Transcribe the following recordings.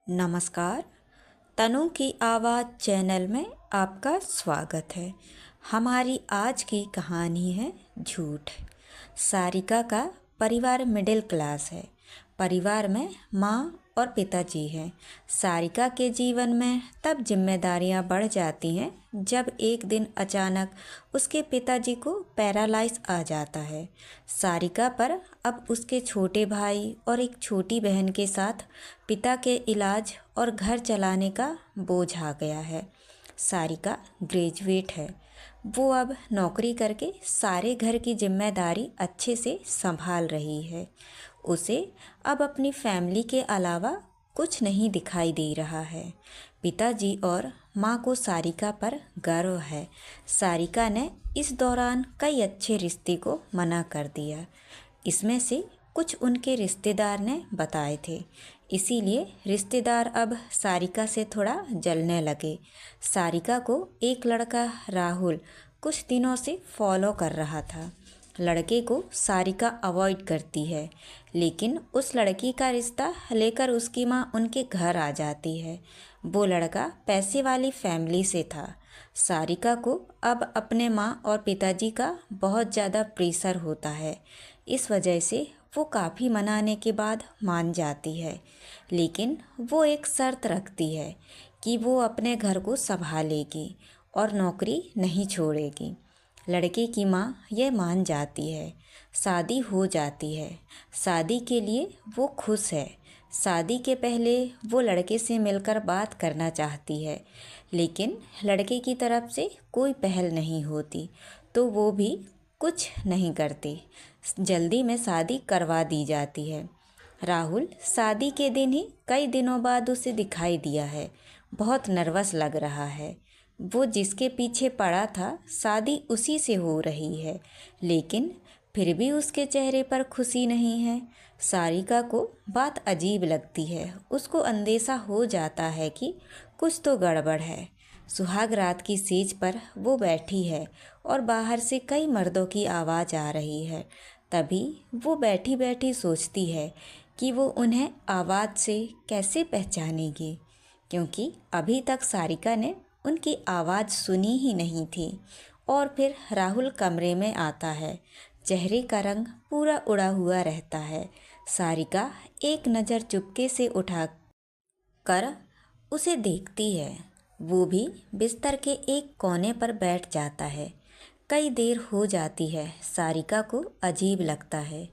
नमस्कार। तनु की आवाज़ चैनल में आपका स्वागत है। हमारी आज की कहानी है झूठ। सारिका का परिवार मिडिल क्लास है। परिवार में माँ और पिताजी हैं। सारिका के जीवन में तब जिम्मेदारियां बढ़ जाती हैं जब एक दिन अचानक उसके पिताजी को पैरालाइज आ जाता है। सारिका पर अब उसके छोटे भाई और एक छोटी बहन के साथ पिता के इलाज और घर चलाने का बोझ आ गया है। सारिका ग्रेजुएट है। वो अब नौकरी करके सारे घर की जिम्मेदारी अच्छे से संभाल रही है। उसे अब अपनी फैमिली के अलावा कुछ नहीं दिखाई दे रहा है। पिताजी और माँ को सारिका पर गर्व है। सारिका ने इस दौरान कई अच्छे रिश्ते को मना कर दिया। इसमें से कुछ उनके रिश्तेदार ने बताए थे, इसीलिए रिश्तेदार अब सारिका से थोड़ा जलने लगे। सारिका को एक लड़का राहुल कुछ दिनों से फॉलो कर रहा था। लड़के को सारिका अवॉइड करती है, लेकिन उस लड़की का रिश्ता लेकर उसकी माँ उनके घर आ जाती है। वो लड़का पैसे वाली फैमिली से था। सारिका को अब अपने माँ और पिताजी का बहुत ज़्यादा प्रेशर होता है। इस वजह से वो काफ़ी मनाने के बाद मान जाती है, लेकिन वो एक शर्त रखती है कि वो अपने घर को संभालेगी और नौकरी नहीं छोड़ेगी। लड़के की माँ यह मान जाती है। शादी हो जाती है। शादी के लिए वो खुश है। शादी के पहले वो लड़के से मिलकर बात करना चाहती है, लेकिन लड़के की तरफ से कोई पहल नहीं होती, तो वो भी कुछ नहीं करते। जल्दी में शादी करवा दी जाती है। राहुल शादी के दिन ही कई दिनों बाद उसे दिखाई दिया है। बहुत नर्वस लग रहा है। वो जिसके पीछे पड़ा था शादी उसी से हो रही है, लेकिन फिर भी उसके चेहरे पर खुशी नहीं है। सारिका को बात अजीब लगती है। उसको अंदेशा हो जाता है कि कुछ तो गड़बड़ है। सुहाग रात की सेज पर वो बैठी है और बाहर से कई मर्दों की आवाज़ आ रही है। तभी वो बैठी बैठी सोचती है कि वो उन्हें आवाज़ से कैसे पहचानेगी, क्योंकि अभी तक सारिका ने उनकी आवाज़ सुनी ही नहीं थी। और फिर राहुल कमरे में आता है। चेहरे का रंग पूरा उड़ा हुआ रहता है। सारिका एक नज़र चुपके से उठा कर उसे देखती है। वो भी बिस्तर के एक कोने पर बैठ जाता है। कई देर हो जाती है। सारिका को अजीब लगता है,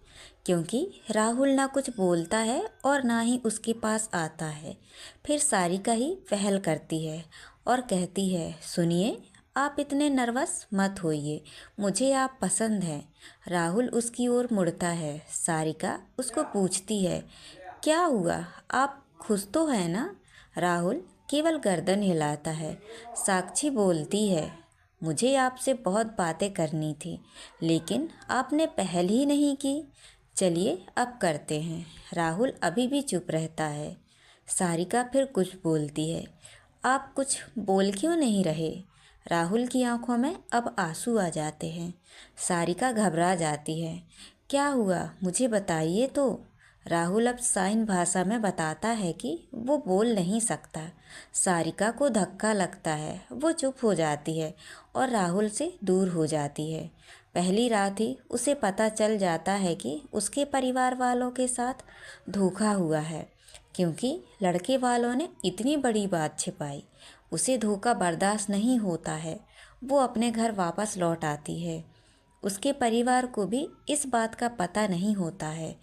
क्योंकि राहुल ना कुछ बोलता है और ना ही उसके पास आता है। फिर सारिका ही पहल करती है और कहती है, सुनिए, आप इतने नर्वस मत होइए, मुझे आप पसंद हैं। राहुल उसकी ओर मुड़ता है। सारिका उसको पूछती है, क्या हुआ, आप खुश तो हैं ना? राहुल केवल गर्दन हिलाता है। साक्षी बोलती है, मुझे आपसे बहुत बातें करनी थी, लेकिन आपने पहल ही नहीं की। चलिए अब करते हैं। राहुल अभी भी चुप रहता है। सारिका फिर कुछ बोलती है, आप कुछ बोल क्यों नहीं रहे? राहुल की आंखों में अब आंसू आ जाते हैं। सारिका घबरा जाती है। क्या हुआ, मुझे बताइए तो। राहुल अब साइन भाषा में बताता है कि वो बोल नहीं सकता। सारिका को धक्का लगता है। वो चुप हो जाती है और राहुल से दूर हो जाती है। पहली रात ही उसे पता चल जाता है कि उसके परिवार वालों के साथ धोखा हुआ है, क्योंकि लड़के वालों ने इतनी बड़ी बात छिपाई। उसे धोखा बर्दाश्त नहीं होता है। वो अपने घर वापस लौट आती है। उसके परिवार को भी इस बात का पता नहीं होता है।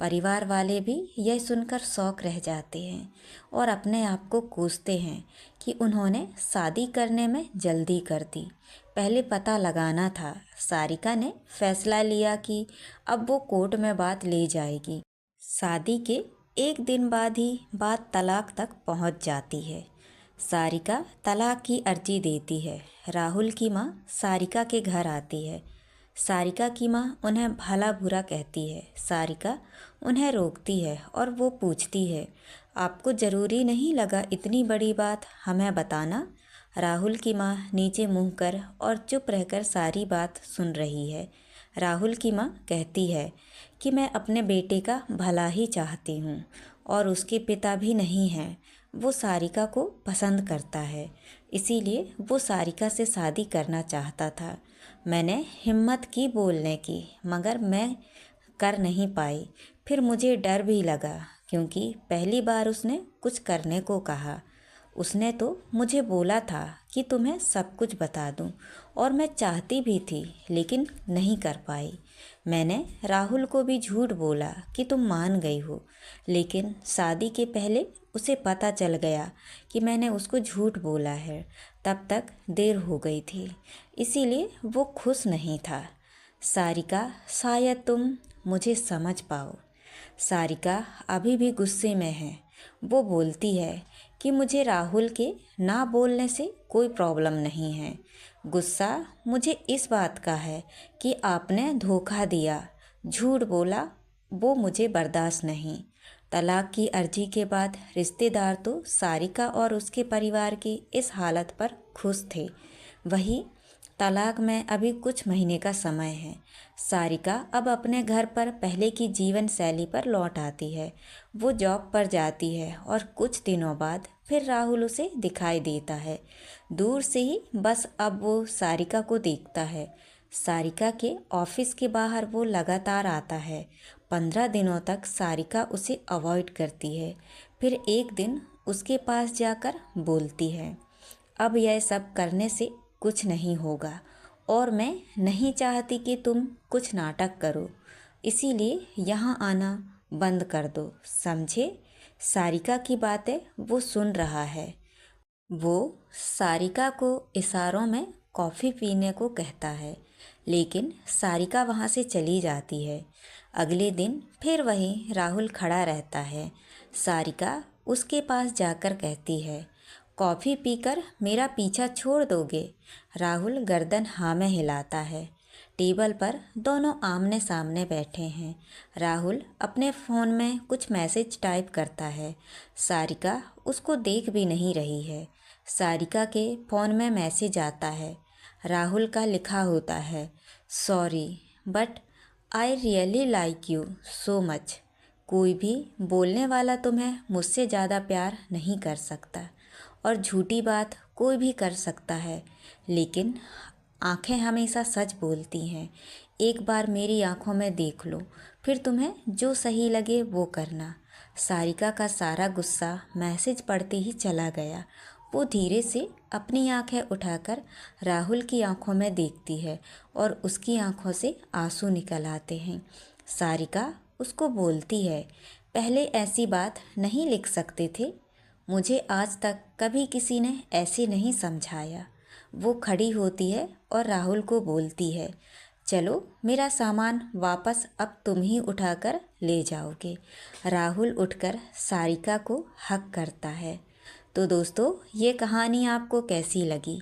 परिवार वाले भी यह सुनकर शौक रह जाते हैं और अपने आप को कोसते हैं कि उन्होंने शादी करने में जल्दी कर दी। पहले पता लगाना था। सारिका ने फैसला लिया कि अब वो कोर्ट में बात ले जाएगी। शादी के एक दिन बाद ही बात तलाक तक पहुंच जाती है। सारिका तलाक की अर्जी देती है। राहुल की माँ सारिका के घर आती है। सारिका की माँ उन्हें भला बुरा कहती है। सारिका उन्हें रोकती है और वो पूछती है, आपको ज़रूरी नहीं लगा इतनी बड़ी बात हमें बताना? राहुल की माँ नीचे मुँह कर और चुप रहकर सारी बात सुन रही है। राहुल की माँ कहती है कि मैं अपने बेटे का भला ही चाहती हूँ। और उसके पिता भी नहीं हैं। वो सारिका को पसंद करता है, इसीलिए वो सारिका से शादी करना चाहता था। मैंने हिम्मत की बोलने की, मगर मैं कर नहीं पाई। फिर मुझे डर भी लगा, क्योंकि पहली बार उसने कुछ करने को कहा। उसने तो मुझे बोला था कि तुम्हें सब कुछ बता दूं, और मैं चाहती भी थी, लेकिन नहीं कर पाई। मैंने राहुल को भी झूठ बोला कि तुम मान गई हो, लेकिन शादी के पहले उसे पता चल गया कि मैंने उसको झूठ बोला है। तब तक देर हो गई थी, इसीलिए वो खुश नहीं था। सारिका, शायद तुम मुझे समझ पाओ। सारिका अभी भी गुस्से में है। वो बोलती है कि मुझे राहुल के ना बोलने से कोई प्रॉब्लम नहीं है। गुस्सा मुझे इस बात का है कि आपने धोखा दिया, झूठ बोला, वो मुझे बर्दाश्त नहीं। तलाक की अर्जी के बाद रिश्तेदार तो सारिका और उसके परिवार की इस हालत पर खुश थे। वही तलाक में अभी कुछ महीने का समय है। सारिका अब अपने घर पर पहले की जीवन शैली पर लौट आती है। वो जॉब पर जाती है और कुछ दिनों बाद फिर राहुल उसे दिखाई देता है। दूर से ही बस अब वो सारिका को देखता है। सारिका के ऑफिस के बाहर वो लगातार आता है। 15 दिनों तक सारिका उसे अवॉइड करती है। फिर एक दिन उसके पास जाकर बोलती है, अब यह सब करने से कुछ नहीं होगा, और मैं नहीं चाहती कि तुम कुछ नाटक करो, इसीलिए यहाँ आना बंद कर दो, समझे। सारिका की बातें वो सुन रहा है। वो सारिका को इशारों में कॉफ़ी पीने को कहता है, लेकिन सारिका वहाँ से चली जाती है। अगले दिन फिर वहीं राहुल खड़ा रहता है। सारिका उसके पास जाकर कहती है, कॉफ़ी पीकर मेरा पीछा छोड़ दोगे। राहुल गर्दन हाँ में हिलाता है। टेबल पर दोनों आमने सामने बैठे हैं। राहुल अपने फ़ोन में कुछ मैसेज टाइप करता है। सारिका उसको देख भी नहीं रही है। सारिका के फ़ोन में मैसेज आता है। राहुल का लिखा होता है, sorry but I really like you so much. कोई भी बोलने वाला तुम्हें मुझसे ज़्यादा प्यार नहीं कर सकता, और झूठी बात कोई भी कर सकता है, लेकिन आंखें हमेशा सच बोलती हैं। एक बार मेरी आंखों में देख लो, फिर तुम्हें जो सही लगे वो करना। सारिका का सारा गुस्सा मैसेज पढ़ते ही चला गया। वो धीरे से अपनी आंखें उठाकर राहुल की आंखों में देखती है और उसकी आंखों से आंसू निकल आते हैं। सारिका उसको बोलती है, पहले ऐसी बात नहीं लिख सकते थे, मुझे आज तक कभी किसी ने ऐसे नहीं समझाया। वो खड़ी होती है और राहुल को बोलती है, चलो मेरा सामान वापस अब तुम ही उठाकर ले जाओगे। राहुल उठकर सारिका को हक करता है। तो दोस्तों, ये कहानी आपको कैसी लगी?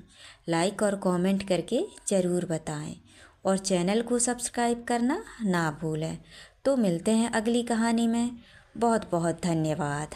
लाइक और कमेंट करके ज़रूर बताएं, और चैनल को सब्सक्राइब करना ना भूलें। तो मिलते हैं अगली कहानी में। बहुत बहुत धन्यवाद।